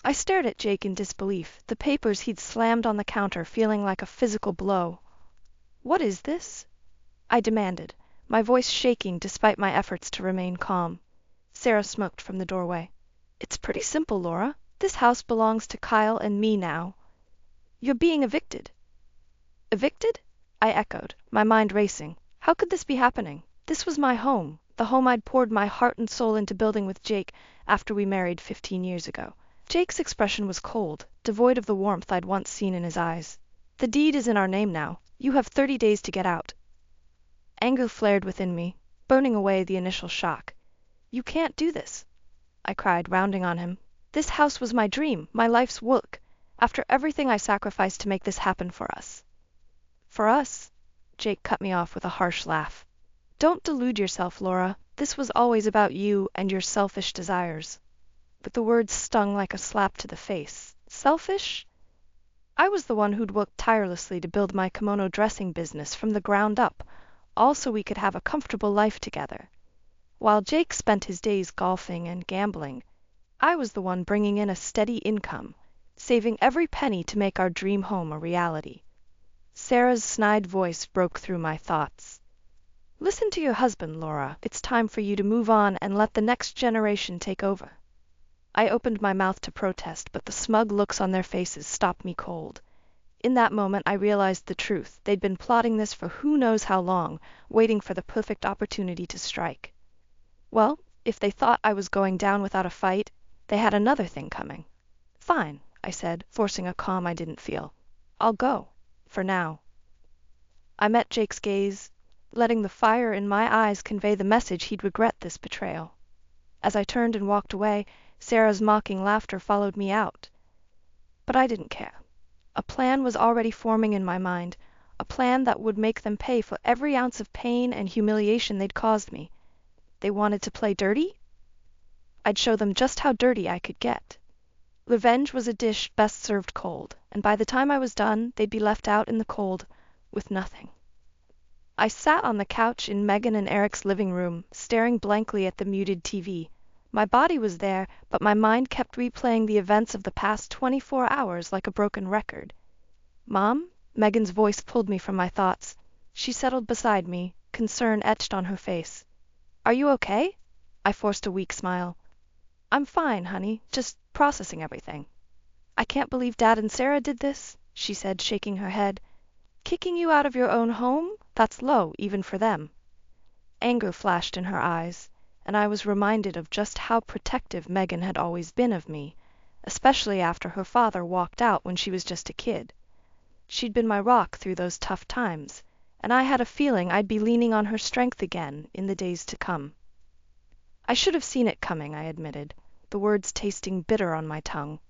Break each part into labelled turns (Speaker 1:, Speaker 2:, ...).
Speaker 1: I stared at Jake in disbelief, the papers he'd slammed on the counter feeling like a physical blow. "What is this?" I demanded, my voice shaking despite my efforts to remain calm. Sarah smoked from the doorway. "It's pretty simple, Laura. This house belongs to Kyle and me now. You're being evicted." "Evicted?" I echoed, my mind racing. How could this be happening? This was my home, the home I'd poured my heart and soul into building with Jake after we married 15 years ago. Jake's expression was cold, devoid of the warmth I'd once seen in his eyes. "The deed is in our name now. You have 30 days to get out." Anger flared within me, burning away the initial shock. "You can't do this," I cried, rounding on him. "This house was my dream, my life's work, after everything I sacrificed to make this happen for us." "For us?" Jake cut me off with a harsh laugh. "Don't delude yourself, Laura. This was always about you and your selfish desires." But the words stung like a slap to the face. Selfish? I was the one who'd worked tirelessly to build my kimono dressing business from the ground up, all so we could have a comfortable life together. While Jake spent his days golfing and gambling, I was the one bringing in a steady income, saving every penny to make our dream home a reality. Sarah's snide voice broke through my thoughts. "Listen to your husband, Laura. It's time for you to move on and let the next generation take over." I opened my mouth to protest, but the smug looks on their faces stopped me cold. In that moment, I realized the truth. They'd been plotting this for who knows how long, waiting for the perfect opportunity to strike. Well, if they thought I was going down without a fight, they had another thing coming. "Fine," I said, forcing a calm I didn't feel. "I'll go. For now." I met Jake's gaze, letting the fire in my eyes convey the message he'd regret this betrayal. As I turned and walked away, Sarah's mocking laughter followed me out. But I didn't care. A plan was already forming in my mind, a plan that would make them pay for every ounce of pain and humiliation they'd caused me. They wanted to play dirty? I'd show them just how dirty I could get. Revenge was a dish best served cold, and by the time I was done, they'd be left out in the cold with nothing. I sat on the couch in Megan and Eric's living room, staring blankly at the muted TV. My body was there, but my mind kept replaying the events of the past 24 hours like a broken record. "Mom?" Megan's voice pulled me from my thoughts. She settled beside me, concern etched on her face. "Are you okay?" I forced a weak smile. "I'm fine, honey, just processing everything." "I can't believe Dad and Sarah did this," she said, shaking her head. "Kicking you out of your own home? That's low, even for them." Anger flashed in her eyes, and I was reminded of just how protective Megan had always been of me, especially after her father walked out when she was just a kid. She'd been my rock through those tough times, and I had a feeling I'd be leaning on her strength again in the days to come. I should have seen it coming, I admitted, the words tasting bitter on my tongue.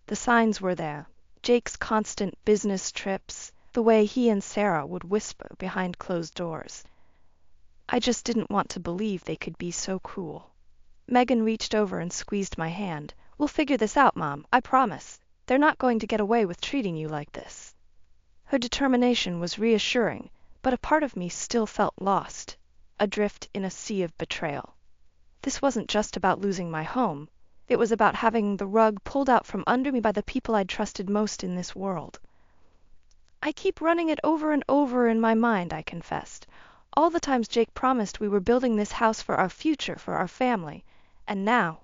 Speaker 1: The signs were there. Jake's constant business trips, the way he and Sarah would whisper behind closed doors. I just didn't want to believe they could be so cruel. Megan reached over and squeezed my hand. "We'll figure this out, Mom, I promise. They're not going to get away with treating you like this." Her determination was reassuring, but a part of me still felt lost, adrift in a sea of betrayal. This wasn't just about losing my home. It was about having the rug pulled out from under me by the people I'd trusted most in this world. "I keep running it over and over in my mind," I confessed. "All the times Jake promised we were building this house for our future, for our family. And now—"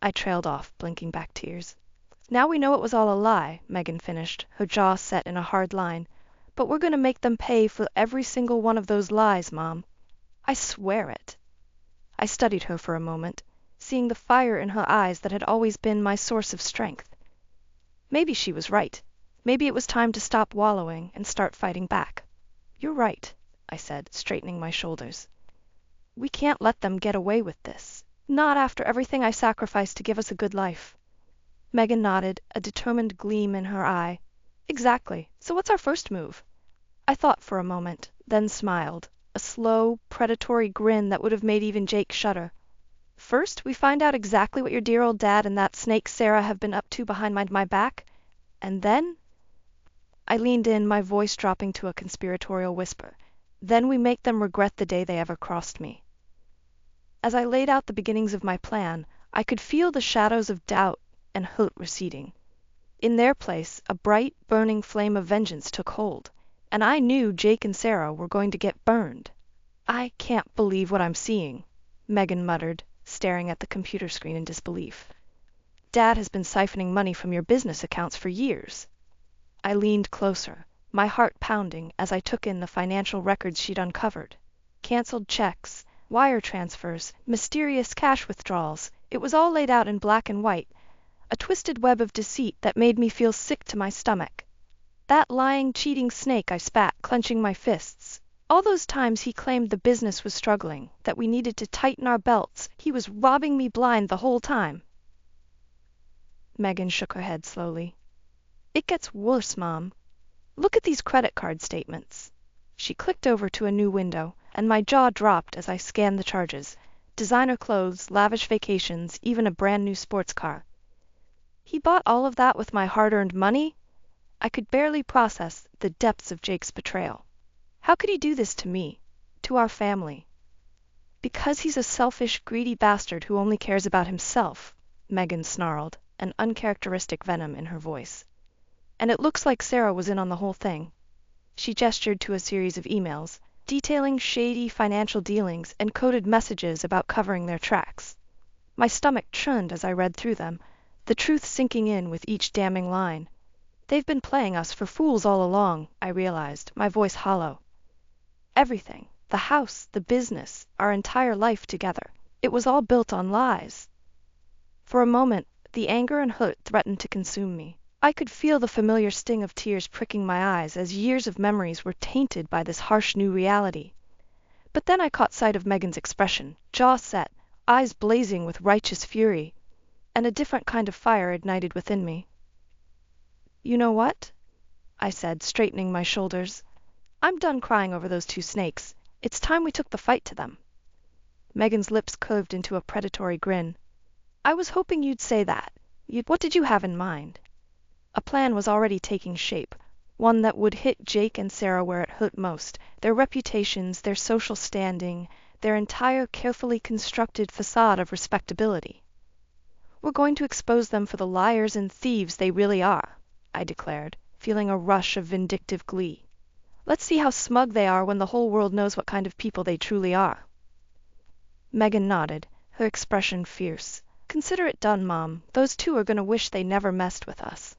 Speaker 1: I trailed off, blinking back tears. "Now we know it was all a lie," Megan finished, her jaw set in a hard line. "But we're going to make them pay for every single one of those lies, Mom. I swear it." I studied her for a moment, seeing the fire in her eyes that had always been my source of strength. Maybe she was right. Maybe it was time to stop wallowing and start fighting back. "You're right," I said, straightening my shoulders. "We can't let them get away with this. Not after everything I sacrificed to give us a good life." Megan nodded, a determined gleam in her eye. "Exactly. So what's our first move?" I thought for a moment, then smiled, a slow, predatory grin that would have made even Jake shudder. "First, we find out exactly what your dear old dad and that snake Sarah have been up to behind my back, and then—" I leaned in, my voice dropping to a conspiratorial whisper. "Then we make them regret the day they ever crossed me." As I laid out the beginnings of my plan, I could feel the shadows of doubt and hurt receding. In their place, a bright, burning flame of vengeance took hold, and I knew Jake and Sarah were going to get burned. "I can't believe what I'm seeing," Megan muttered, staring at the computer screen in disbelief. "Dad has been siphoning money from your business accounts for years." I leaned closer, my heart pounding as I took in the financial records she'd uncovered. Canceled checks, wire transfers, mysterious cash withdrawals. It was all laid out in black and white, a twisted web of deceit that made me feel sick to my stomach. "That lying, cheating snake," I spat, clenching my fists. "All those times he claimed the business was struggling, that we needed to tighten our belts, he was robbing me blind the whole time." Megan shook her head slowly. "It gets worse, Mom. Look at these credit card statements." She clicked over to a new window, and my jaw dropped as I scanned the charges. Designer clothes, lavish vacations, even a brand new sports car. He bought all of that with my hard-earned money? I could barely process the depths of Jake's betrayal. How could he do this to me, to our family? "Because he's a selfish, greedy bastard who only cares about himself," Megan snarled, an uncharacteristic venom in her voice. "And it looks like Sarah was in on the whole thing." She gestured to a series of emails, detailing shady financial dealings and coded messages about covering their tracks. My stomach churned as I read through them, the truth sinking in with each damning line. "They've been playing us for fools all along," I realized, my voice hollow. "Everything, the house, the business, our entire life together, it was all built on lies." For a moment, the anger and hurt threatened to consume me. I could feel the familiar sting of tears pricking my eyes as years of memories were tainted by this harsh new reality. But then I caught sight of Megan's expression, jaw set, eyes blazing with righteous fury, and a different kind of fire ignited within me. "You know what?" I said, straightening my shoulders. "I'm done crying over those two snakes. It's time we took the fight to them." Megan's lips curved into a predatory grin. "I was hoping you'd say that. What did you have in mind?" A plan was already taking shape, one that would hit Jake and Sarah where it hurt most, their reputations, their social standing, their entire carefully constructed facade of respectability. "We're going to expose them for the liars and thieves they really are," I declared, feeling a rush of vindictive glee. "Let's see how smug they are when the whole world knows what kind of people they truly are." Megan nodded, her expression fierce. "Consider it done, Mom. Those two are going to wish they never messed with us."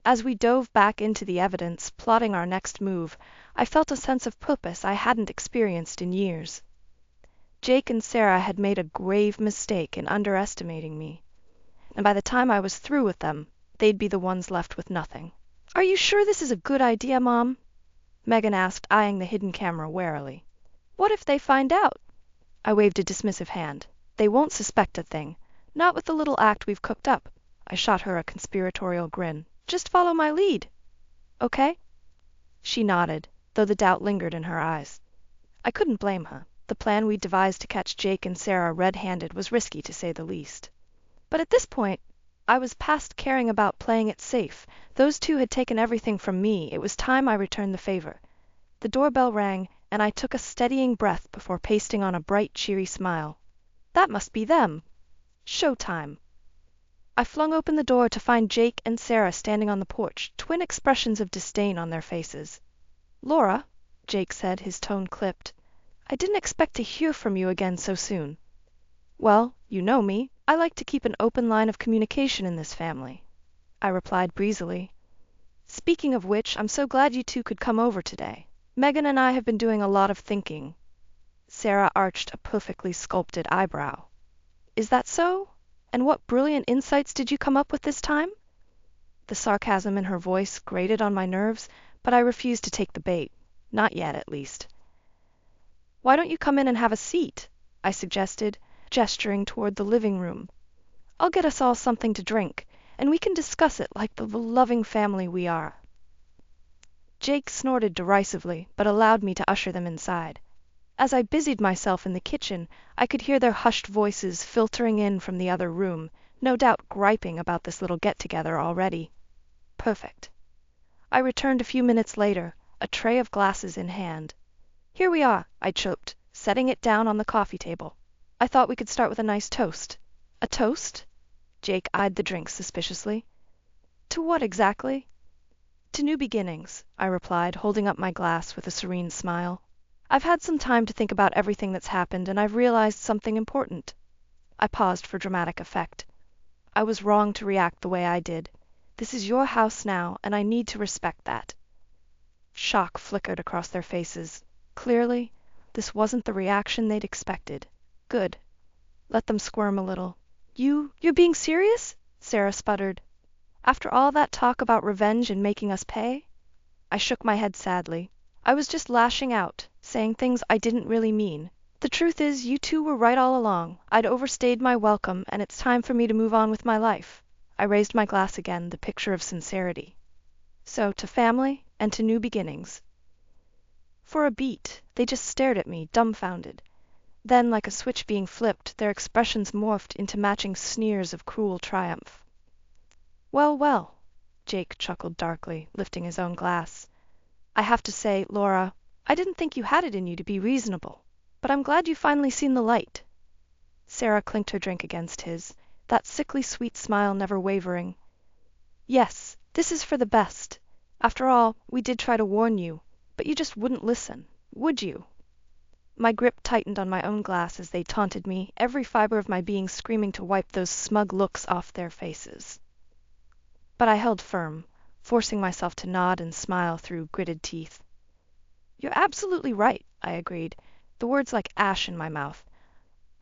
Speaker 1: As we dove back into the evidence, plotting our next move, I felt a sense of purpose I hadn't experienced in years. Jake and Sarah had made a grave mistake in underestimating me, and by the time I was through with them, they'd be the ones left with nothing. "Are you sure this is a good idea, Mom?" Megan asked, eyeing the hidden camera warily. "What if they find out?" I waved a dismissive hand. "They won't suspect a thing. Not with the little act we've cooked up." I shot her a conspiratorial grin. "Just follow my lead. Okay?" She nodded, though the doubt lingered in her eyes. I couldn't blame her. The plan we'd devised to catch Jake and Sarah red-handed was risky, to say the least. But at this point, I was past caring about playing it safe. Those two had taken everything from me. It was time I returned the favor. The doorbell rang, and I took a steadying breath before pasting on a bright, cheery smile. That must be them. Showtime. I flung open the door to find Jake and Sarah standing on the porch, twin expressions of disdain on their faces. "Laura," Jake said, his tone clipped, "I didn't expect to hear from you again so soon." "Well, you know me. I like to keep an open line of communication in this family," I replied breezily. "Speaking of which, I'm so glad you two could come over today. Megan and I have been doing a lot of thinking." Sarah arched a perfectly sculpted eyebrow. "Is that so? And what brilliant insights did you come up with this time?" The sarcasm in her voice grated on my nerves, but I refused to take the bait. Not yet, at least. "Why don't you come in and have a seat?" I suggested, gesturing toward the living room. "I'll get us all something to drink, and we can discuss it like the loving family we are." Jake snorted derisively, but allowed me to usher them inside. As I busied myself in the kitchen, I could hear their hushed voices filtering in from the other room, no doubt griping about this little get-together already. Perfect. I returned a few minutes later, a tray of glasses in hand. "Here we are," I chirped, setting it down on the coffee table. "I thought we could start with a nice toast." A toast? Jake eyed the drink suspiciously. To what exactly? To new beginnings, I replied, holding up my glass with a serene smile. I've had some time to think about everything that's happened, and I've realized something important. I paused for dramatic effect. I was wrong to react the way I did. This is your house now, and I need to respect that. Shock flickered across their faces. Clearly, this wasn't the reaction they'd expected. Good. Let them squirm a little. You're being serious? Sarah sputtered. After all that talk about revenge and making us pay? I shook my head sadly. I was just lashing out, saying things I didn't really mean. The truth is, you two were right all along. I'd overstayed my welcome, and it's time for me to move on with my life. I raised my glass again, the picture of sincerity. So, to family, and to new beginnings. For a beat, they just stared at me, dumbfounded. Then, like a switch being flipped, their expressions morphed into matching sneers of cruel triumph. Well, well, Jake chuckled darkly, lifting his own glass. I have to say, Laura, I didn't think you had it in you to be reasonable, but I'm glad you've finally seen the light. Sarah clinked her drink against his, that sickly sweet smile never wavering. Yes, this is for the best. After all, we did try to warn you, but you just wouldn't listen, would you? My grip tightened on my own glass as they taunted me, every fiber of my being screaming to wipe those smug looks off their faces. But I held firm, forcing myself to nod and smile through gritted teeth. You're absolutely right, I agreed, the words like ash in my mouth.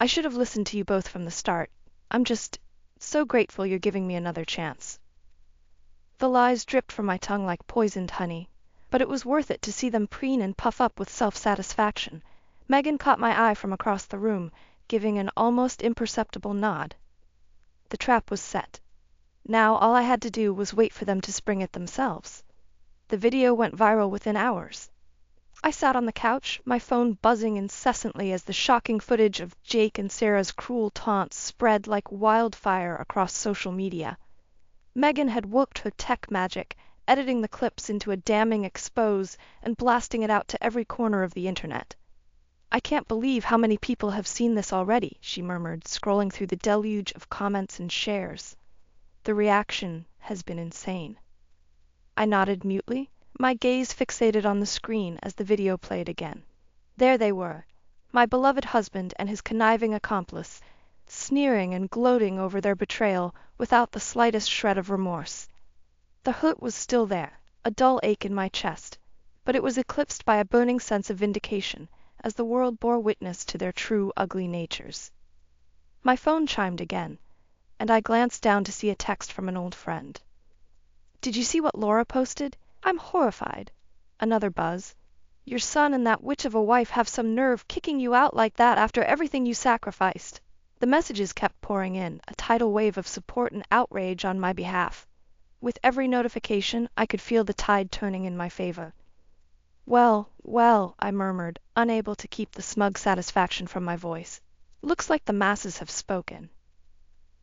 Speaker 1: I should have listened to you both from the start. I'm just so grateful you're giving me another chance. The lies dripped from my tongue like poisoned honey, but it was worth it to see them preen and puff up with self-satisfaction. Megan caught my eye from across the room, giving an almost imperceptible nod. The trap was set. Now all I had to do was wait for them to spring it themselves. The video went viral within hours. I sat on the couch, my phone buzzing incessantly as the shocking footage of Jake and Sarah's cruel taunts spread like wildfire across social media. Megan had worked her tech magic, editing the clips into a damning expose and blasting it out to every corner of the internet. I can't believe how many people have seen this already, she murmured, scrolling through the deluge of comments and shares. The reaction has been insane. I nodded mutely, my gaze fixated on the screen as the video played again. There they were, my beloved husband and his conniving accomplice, sneering and gloating over their betrayal without the slightest shred of remorse. The hurt was still there, a dull ache in my chest, but it was eclipsed by a burning sense of vindication as the world bore witness to their true ugly natures. My phone chimed again, and I glanced down to see a text from an old friend. Did you see what Laura posted? I'm horrified. Another buzz. Your son and that witch of a wife have some nerve kicking you out like that after everything you sacrificed. The messages kept pouring in, a tidal wave of support and outrage on my behalf. With every notification, I could feel the tide turning in my favor. Well, well, I murmured, unable to keep the smug satisfaction from my voice. Looks like the masses have spoken.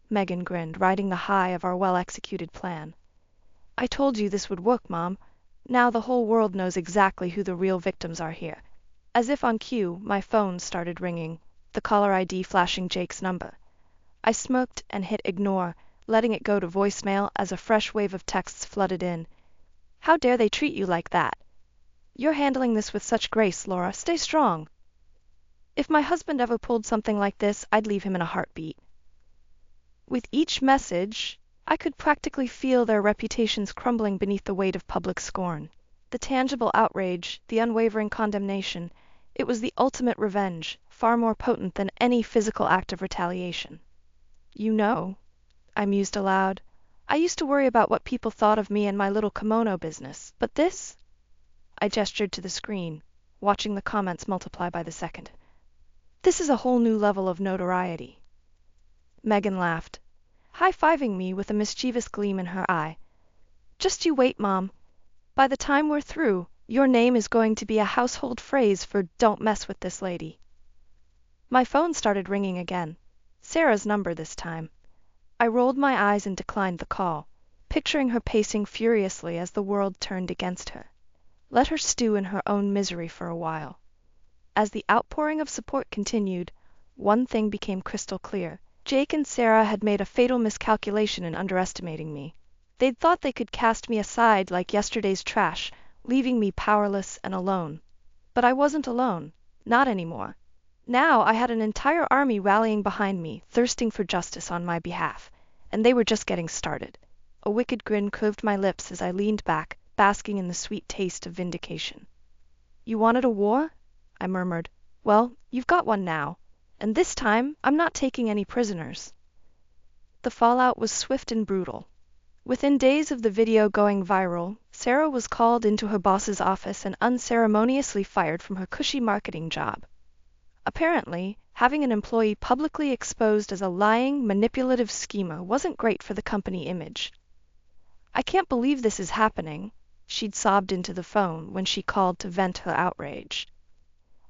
Speaker 1: Megan grinned, riding the high of our well-executed plan. I told you this would work, Mom. Now the whole world knows exactly who the real victims are here. As if on cue, my phone started ringing, the caller ID flashing Jake's number. I smirked and hit ignore, letting it go to voicemail as a fresh wave of texts flooded in. How dare they treat you like that? You're handling this with such grace, Laura. Stay strong. If my husband ever pulled something like this, I'd leave him in a heartbeat. With each message, I could practically feel their reputations crumbling beneath the weight of public scorn. The tangible outrage, the unwavering condemnation, it was the ultimate revenge, far more potent than any physical act of retaliation. You know, I mused aloud, I used to worry about what people thought of me and my little kimono business, but this? I gestured to the screen, watching the comments multiply by the second. This is a whole new level of notoriety. Megan laughed, high-fiving me with a mischievous gleam in her eye. Just you wait, Mom. By the time we're through, your name is going to be a household phrase for don't mess with this lady. My phone started ringing again. Sarah's number this time. I rolled my eyes and declined the call, picturing her pacing furiously as the world turned against her. Let her stew in her own misery for a while. As the outpouring of support continued, one thing became crystal clear. Jake and Sarah had made a fatal miscalculation in underestimating me. They'd thought they could cast me aside like yesterday's trash, leaving me powerless and alone. But I wasn't alone. Not anymore. Now I had an entire army rallying behind me, thirsting for justice on my behalf, and they were just getting started. A wicked grin curved my lips as I leaned back, basking in the sweet taste of vindication. "You wanted a war?" I murmured. "Well, you've got one now. And this time, I'm not taking any prisoners." The fallout was swift and brutal. Within days of the video going viral, Sarah was called into her boss's office and unceremoniously fired from her cushy marketing job. Apparently, having an employee publicly exposed as a lying, manipulative schemer wasn't great for the company image. "I can't believe this is happening," she'd sobbed into the phone when she called to vent her outrage.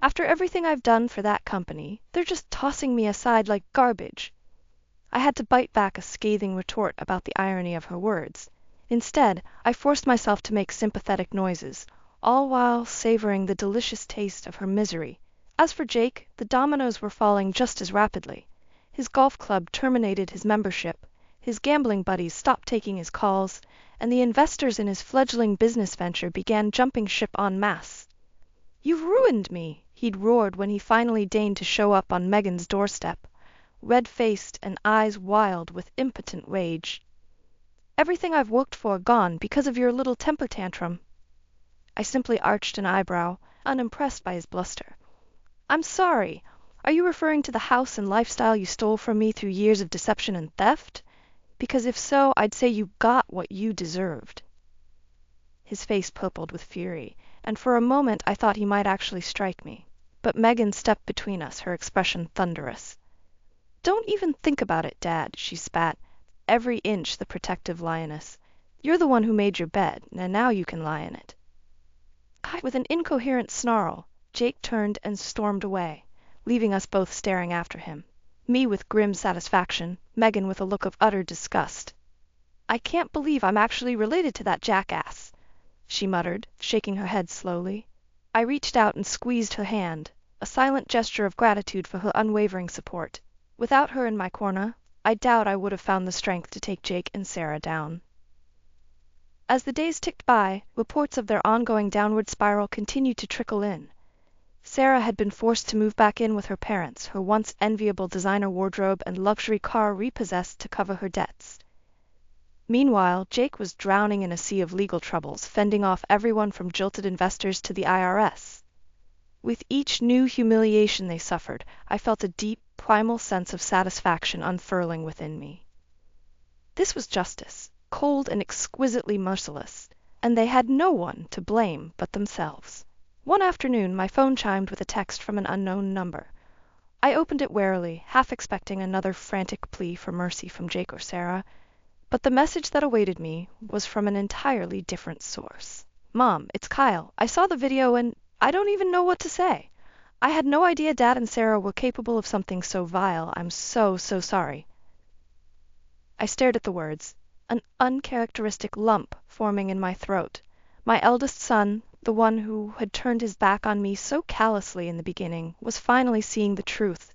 Speaker 1: "After everything I've done for that company, they're just tossing me aside like garbage." I had to bite back a scathing retort about the irony of her words. Instead, I forced myself to make sympathetic noises, all while savoring the delicious taste of her misery. As for Jake, the dominoes were falling just as rapidly. His golf club terminated his membership, his gambling buddies stopped taking his calls, and the investors in his fledgling business venture began jumping ship en masse. "You've ruined me," he'd roared when he finally deigned to show up on Megan's doorstep, red-faced and eyes wild with impotent rage. "Everything I've worked for gone because of your little temper tantrum." I simply arched an eyebrow, unimpressed by his bluster. "I'm sorry. Are you referring to the house and lifestyle you stole from me through years of deception and theft? Because if so, I'd say you got what you deserved." His face purpled with fury, and for a moment I thought he might actually strike me. But Megan stepped between us, her expression thunderous. "Don't even think about it, Dad," she spat, every inch the protective lioness. "You're the one who made your bed, and now you can lie in it." With an incoherent snarl, Jake turned and stormed away, leaving us both staring after him. Me with grim satisfaction, Megan with a look of utter disgust. "I can't believe I'm actually related to that jackass," she muttered, shaking her head slowly. I reached out and squeezed her hand, a silent gesture of gratitude for her unwavering support. Without her in my corner, I doubt I would have found the strength to take Jake and Sarah down. As the days ticked by, reports of their ongoing downward spiral continued to trickle in. Sarah had been forced to move back in with her parents, her once enviable designer wardrobe and luxury car repossessed to cover her debts. Meanwhile, Jake was drowning in a sea of legal troubles, fending off everyone from jilted investors to the IRS. With each new humiliation they suffered, I felt a deep, primal sense of satisfaction unfurling within me. This was justice, cold and exquisitely merciless, and they had no one to blame but themselves. One afternoon, my phone chimed with a text from an unknown number. I opened it warily, half expecting another frantic plea for mercy from Jake or Sarah, but the message that awaited me was from an entirely different source. "Mom, it's Kyle. I saw the video and I don't even know what to say. I had no idea Dad and Sarah were capable of something so vile. I'm so sorry." I stared at the words, an uncharacteristic lump forming in my throat. My eldest son, the one who had turned his back on me so callously in the beginning, was finally seeing the truth.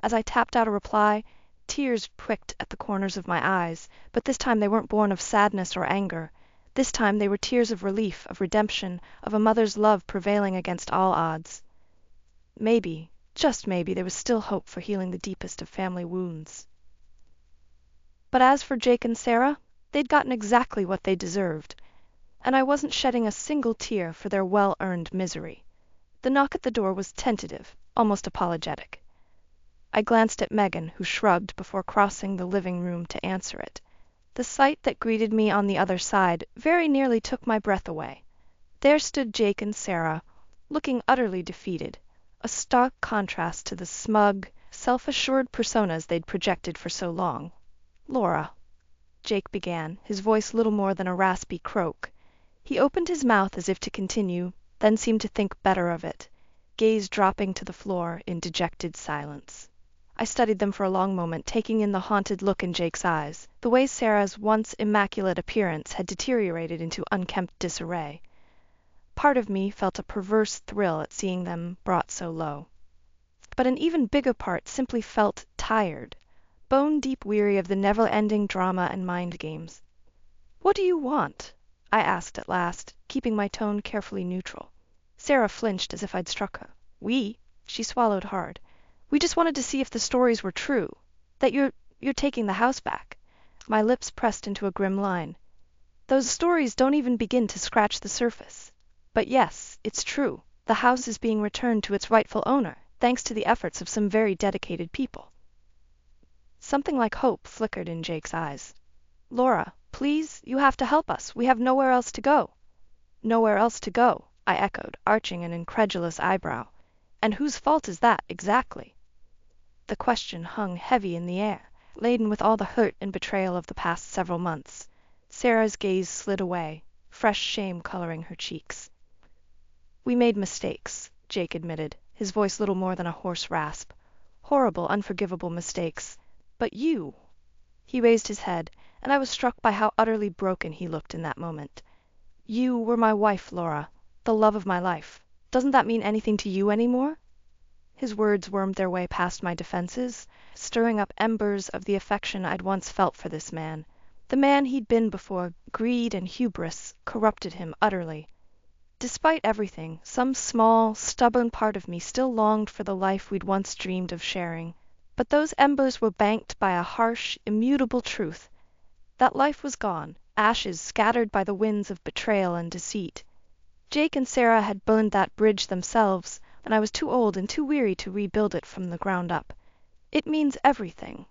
Speaker 1: As I tapped out a reply, tears pricked at the corners of my eyes, but this time they weren't born of sadness or anger. This time they were tears of relief, of redemption, of a mother's love prevailing against all odds. Maybe, just maybe, there was still hope for healing the deepest of family wounds. But as for Jake and Sarah, they'd gotten exactly what they deserved, and I wasn't shedding a single tear for their well-earned misery. The knock at the door was tentative, almost apologetic. I glanced at Megan, who shrugged before crossing the living room to answer it. The sight that greeted me on the other side very nearly took my breath away. There stood Jake and Sarah, looking utterly defeated, a stark contrast to the smug, self-assured personas they'd projected for so long. "Laura," Jake began, his voice little more than a raspy croak. He opened his mouth as if to continue, then seemed to think better of it, gaze dropping to the floor in dejected silence. I studied them for a long moment, taking in the haunted look in Jake's eyes, the way Sarah's once immaculate appearance had deteriorated into unkempt disarray. Part of me felt a perverse thrill at seeing them brought so low. But an even bigger part simply felt tired. bone-deep weary of the never-ending drama and mind games. "What do you want?" I asked at last, keeping my tone carefully neutral. Sarah flinched as if I'd struck her. "We?" She swallowed hard. "We just wanted to see if the stories were true. That you're taking the house back." My lips pressed into a grim line. "Those stories don't even begin to scratch the surface. But yes, it's true. The house is being returned to its rightful owner, thanks to the efforts of some very dedicated people." Something like hope flickered in Jake's eyes. "Laura, please, you have to help us. We have nowhere else to go." "Nowhere else to go," I echoed, arching an incredulous eyebrow. "And whose fault is that, exactly?" The question hung heavy in the air, laden with all the hurt and betrayal of the past several months. Sarah's gaze slid away, fresh shame coloring her cheeks. "We made mistakes," Jake admitted, his voice little more than a hoarse rasp. "Horrible, unforgivable mistakes. But you—" He raised his head, and I was struck by how utterly broken he looked in that moment. "You were my wife, Laura, the love of my life. Doesn't that mean anything to you anymore?" His words wormed their way past my defenses, stirring up embers of the affection I'd once felt for this man. The man he'd been before greed and hubris corrupted him utterly. Despite everything, some small, stubborn part of me still longed for the life we'd once dreamed of sharing. But those embers were banked by a harsh, immutable truth. That life was gone, ashes scattered by the winds of betrayal and deceit. Jake and Sarah had burned that bridge themselves, and I was too old and too weary to rebuild it from the ground up. "It means everything,"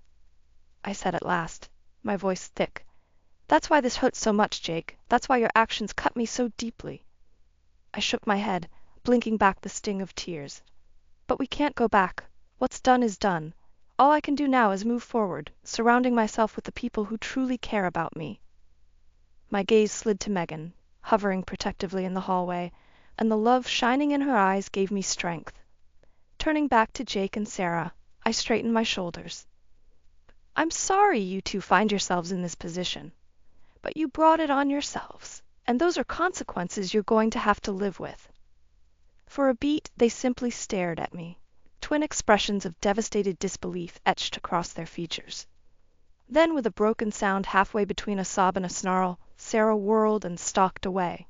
Speaker 1: I said at last, my voice thick. "That's why this hurts so much, Jake. That's why your actions cut me so deeply." I shook my head, blinking back the sting of tears. "But we can't go back. What's done is done. All I can do now is move forward, surrounding myself with the people who truly care about me." My gaze slid to Megan, hovering protectively in the hallway, and the love shining in her eyes gave me strength. Turning back to Jake and Sarah, I straightened my shoulders. "I'm sorry you two find yourselves in this position, but you brought it on yourselves, and those are consequences you're going to have to live with." For a beat, they simply stared at me, twin expressions of devastated disbelief etched across their features. Then, with a broken sound halfway between a sob and a snarl, Sarah whirled and stalked away,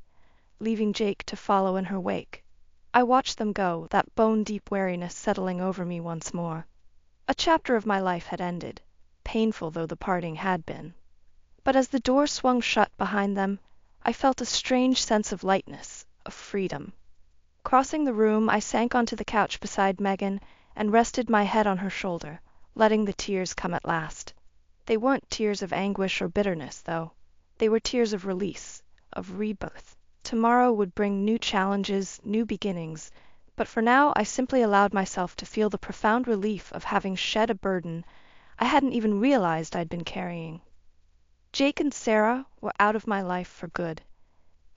Speaker 1: leaving Jake to follow in her wake. I watched them go, that bone-deep weariness settling over me once more. A chapter of my life had ended, painful though the parting had been. But as the door swung shut behind them, I felt a strange sense of lightness, of freedom. Crossing the room, I sank onto the couch beside Megan and rested my head on her shoulder, letting the tears come at last. They weren't tears of anguish or bitterness, though. They were tears of release, of rebirth. Tomorrow would bring new challenges, new beginnings, but for now I simply allowed myself to feel the profound relief of having shed a burden I hadn't even realized I'd been carrying. Jake and Sarah were out of my life for good,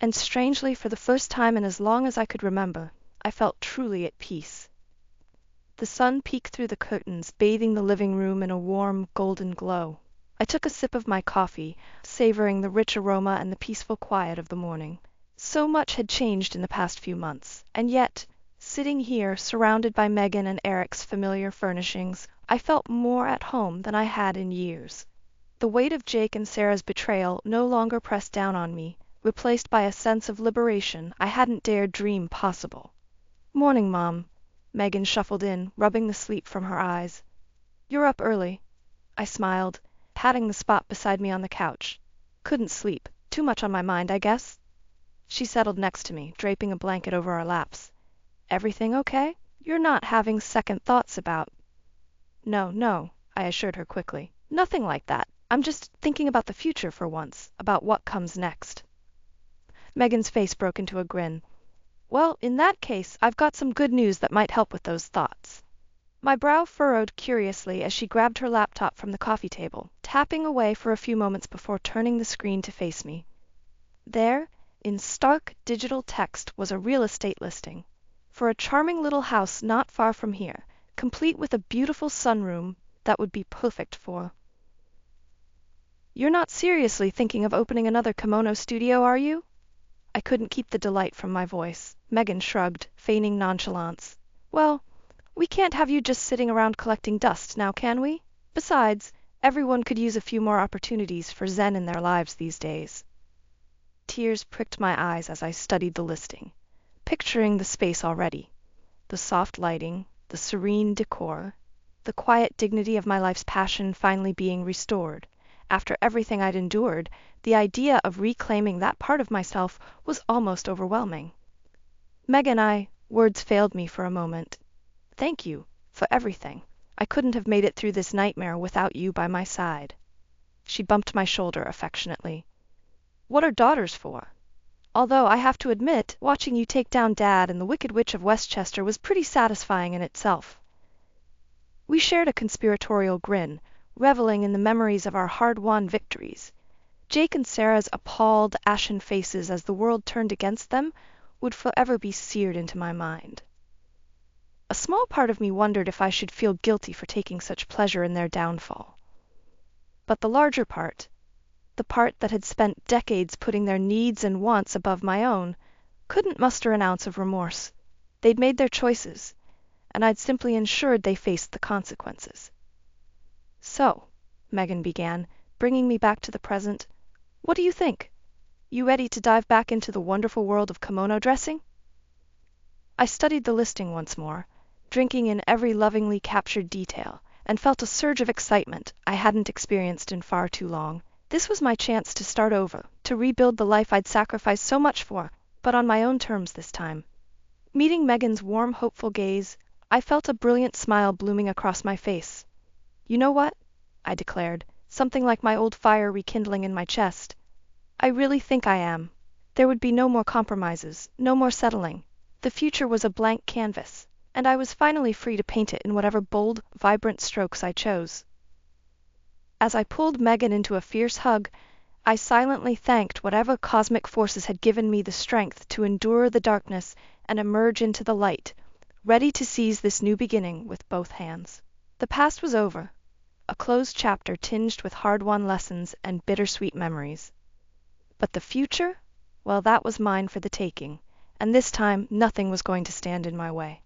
Speaker 1: and strangely, for the first time in as long as I could remember, I felt truly at peace. The sun peeked through the curtains, bathing the living room in a warm, golden glow. I took a sip of my coffee, savoring the rich aroma and the peaceful quiet of the morning. So much had changed in the past few months, and yet, sitting here, surrounded by Megan and Eric's familiar furnishings, I felt more at home than I had in years. The weight of Jake and Sarah's betrayal no longer pressed down on me, replaced by a sense of liberation I hadn't dared dream possible. "Morning, Mom." Megan shuffled in, rubbing the sleep from her eyes. "You're up early." I smiled, patting the spot beside me on the couch. "Couldn't sleep. Too much on my mind, I guess." She settled next to me, draping a blanket over our laps. "Everything okay? You're not having second thoughts about—" No, I assured her quickly. "Nothing like that. I'm just thinking about the future for once, about what comes next." Megan's face broke into a grin. "Well, in that case, I've got some good news that might help with those thoughts." My brow furrowed curiously as she grabbed her laptop from the coffee table, tapping away for a few moments before turning the screen to face me. There, in stark digital text, was a real estate listing for a charming little house not far from here, complete with a beautiful sunroom that would be perfect for— "You're not seriously thinking of opening another kimono studio, are you?" I couldn't keep the delight from my voice. Megan shrugged, feigning nonchalance. "Well, we can't have you just sitting around collecting dust, now can we? Besides, Everyone could use a few more opportunities for zen in their lives these days. Tears pricked my eyes as I studied the listing, picturing the space already. The soft lighting, the serene decor, the quiet dignity of my life's passion finally being restored. After everything I'd endured, the idea of reclaiming that part of myself was almost overwhelming. Words failed me for a moment. Thank you for everything. I couldn't have made it through this nightmare without you by my side. She bumped my shoulder affectionately. What are daughters for? Although I have to admit, watching you take down Dad and the Wicked Witch of Westchester was pretty satisfying in itself. We shared a conspiratorial grin, reveling in the memories of our hard-won victories. Jake and Sarah's appalled, ashen faces as the world turned against them would forever be seared into my mind. A small part of me wondered if I should feel guilty for taking such pleasure in their downfall. But the larger part, the part that had spent decades putting their needs and wants above my own, couldn't muster an ounce of remorse. They'd made their choices, and I'd simply ensured they faced the consequences. So, Megan began, bringing me back to the present, what do you think? You ready to dive back into the wonderful world of kimono dressing? I studied the listing once more, drinking in every lovingly captured detail, and felt a surge of excitement I hadn't experienced in far too long. This was my chance to start over, to rebuild the life I'd sacrificed so much for, but on my own terms this time. Meeting Megan's warm, hopeful gaze, I felt a brilliant smile blooming across my face. You know what? I declared, something like my old fire rekindling in my chest. I really think I am. There would be no more compromises, no more settling. The future was a blank canvas, and I was finally free to paint it in whatever bold, vibrant strokes I chose. As I pulled Megan into a fierce hug, I silently thanked whatever cosmic forces had given me the strength to endure the darkness and emerge into the light, ready to seize this new beginning with both hands. The past was over, a closed chapter tinged with hard-won lessons and bittersweet memories. But the future? Well, that was mine for the taking, and this time nothing was going to stand in my way.